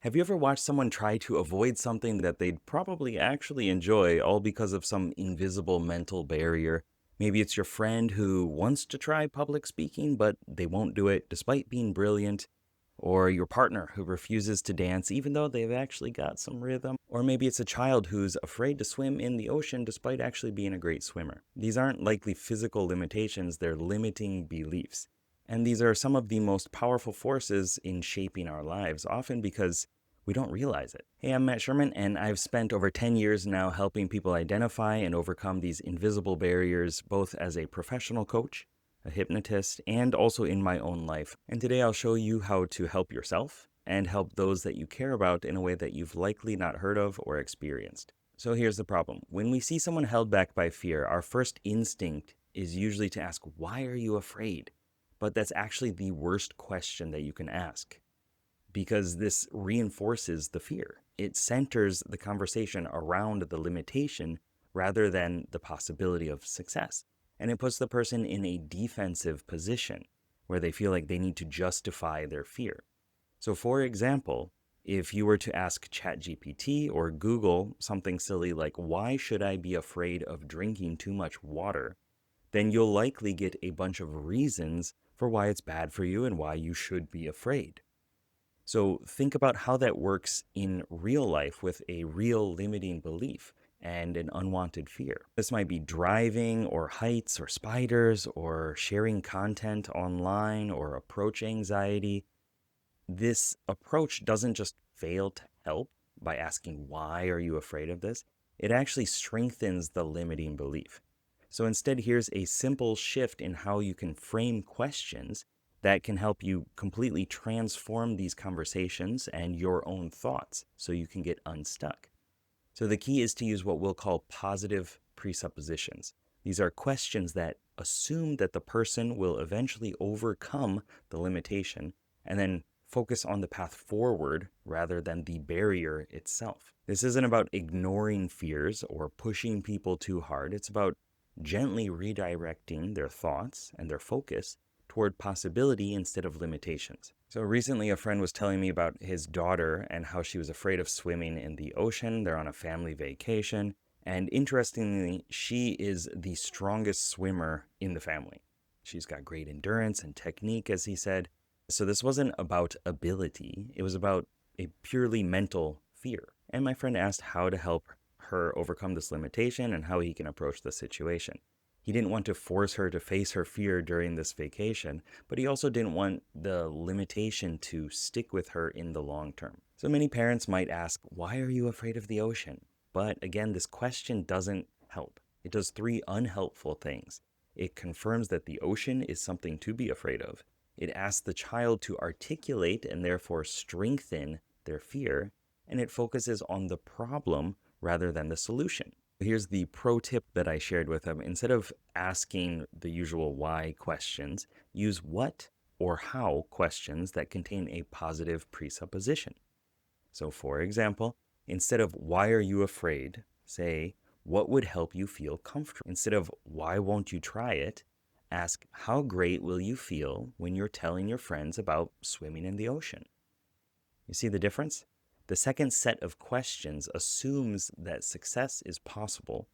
Have you ever watched someone try to avoid something that they'd probably actually enjoy, all because of some invisible mental barrier? Maybe it's your friend who wants to try public speaking, but they won't do it despite being brilliant. Or your partner who refuses to dance even though they've actually got some rhythm. Or maybe it's a child who's afraid to swim in the ocean despite actually being a great swimmer. These aren't likely physical limitations, they're limiting beliefs. And these are some of the most powerful forces in shaping our lives, often because we don't realize it. Hey, I'm Matt Sherman, and I've spent over 10 years now helping people identify and overcome these invisible barriers, both as a professional coach, a hypnotist, and also in my own life. And today I'll show you how to help yourself and help those that you care about in a way that you've likely not heard of or experienced. So here's the problem. When we see someone held back by fear, our first instinct is usually to ask, "Why are you afraid?" But that's actually the worst question that you can ask, because this reinforces the fear. It centers the conversation around the limitation rather than the possibility of success. And it puts the person in a defensive position where they feel like they need to justify their fear. So, for example, if you were to ask ChatGPT or Google something silly like, "Why should I be afraid of drinking too much water?" then you'll likely get a bunch of reasons for why it's bad for you and why you should be afraid. So think about how that works in real life with a real limiting belief and an unwanted fear. This might be driving or heights or spiders or sharing content online or approach anxiety. This approach doesn't just fail to help by asking, "Why are you afraid of this?" It actually strengthens the limiting belief. So instead, here's a simple shift in how you can frame questions that can help you completely transform these conversations and your own thoughts so you can get unstuck. So the key is to use what we'll call positive presuppositions. These are questions that assume that the person will eventually overcome the limitation and then focus on the path forward rather than the barrier itself. This isn't about ignoring fears or pushing people too hard. It's about gently redirecting their thoughts and their focus toward possibility instead of limitations. So recently, a friend was telling me about his daughter and how she was afraid of swimming in the ocean. They're on a family vacation. And interestingly, she is the strongest swimmer in the family. She's got great endurance and technique, as he said. So this wasn't about ability, it was about a purely mental fear. And my friend asked how to help her overcome this limitation and how he can approach the situation. He didn't want to force her to face her fear during this vacation, but he also didn't want the limitation to stick with her in the long term. So many parents might ask, "Why are you afraid of the ocean?" But again, this question doesn't help. It does three unhelpful things. It confirms that the ocean is something to be afraid of. It asks the child to articulate and therefore strengthen their fear, and it focuses on the problem rather than the solution. Here's the pro tip that I shared with him. Instead of asking the usual why questions, use what or how questions that contain a positive presupposition. So, for example, instead of "Why are you afraid?" say, "What would help you feel comfortable?" Instead of "Why won't you try it?" ask, "How great will you feel when you're telling your friends about swimming in the ocean?" You see the difference? The second set of questions assumes that success is possible,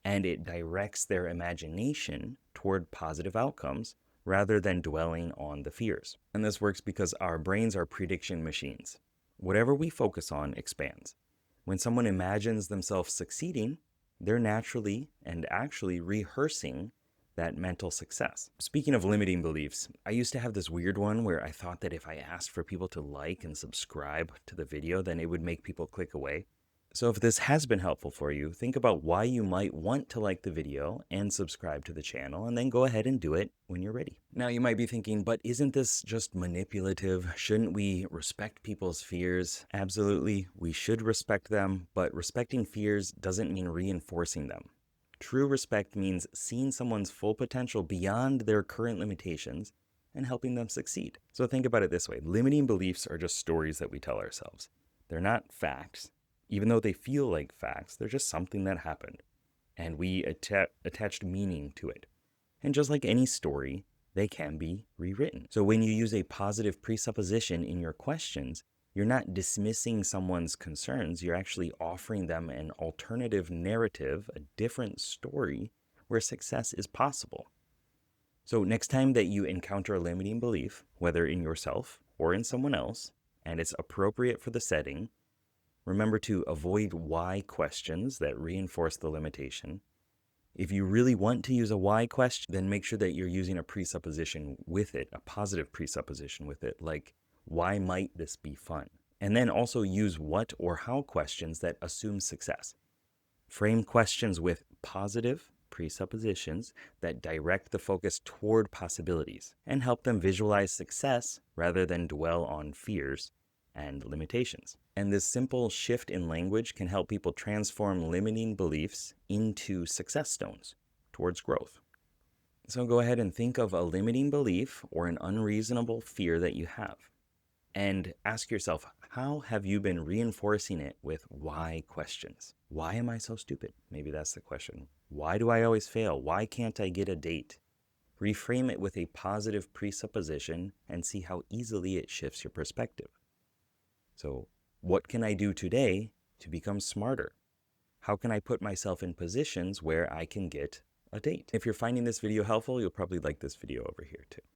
and it directs their imagination toward positive outcomes rather than dwelling on the fears. And this works because our brains are prediction machines. Whatever we focus on expands. When someone imagines themselves succeeding, they're naturally and actually rehearsing that mental success. Speaking of limiting beliefs, I used to have this weird one where I thought that if I asked for people to like and subscribe to the video, then it would make people click away. So if this has been helpful for you, think about why you might want to like the video and subscribe to the channel, and then go ahead and do it when you're ready. Now you might be thinking, but isn't this just manipulative? Shouldn't we respect people's fears? Absolutely, we should respect them, but respecting fears doesn't mean reinforcing them. True respect means seeing someone's full potential beyond their current limitations and helping them succeed. So think about it this way. Limiting beliefs are just stories that we tell ourselves. They're not facts. Even though they feel like facts, they're just something that happened. And we attached meaning to it. And just like any story, they can be rewritten. So when you use a positive presupposition in your questions, You're not dismissing someone's concerns, you're actually offering them an alternative narrative, a different story where success is possible. So, next time that you encounter a limiting belief, whether in yourself or in someone else, and it's appropriate for the setting, remember to avoid why questions that reinforce the limitation. If you really want to use a why question, then make sure that you're using a presupposition with it, a positive presupposition with it, like, why might this be fun? And then also use what or how questions that assume success. Frame questions with positive presuppositions that direct the focus toward possibilities and help them visualize success rather than dwell on fears and limitations. And this simple shift in language can help people transform limiting beliefs into success stones towards growth. So go ahead and think of a limiting belief or an unreasonable fear that you have. And ask yourself, how have you been reinforcing it with why questions? Why am I so stupid? Maybe that's the question. Why do I always fail? Why can't I get a date? Reframe it with a positive presupposition and see how easily it shifts your perspective. So, what can I do today to become smarter? How can I put myself in positions where I can get a date? If you're finding this video helpful, you'll probably like this video over here too.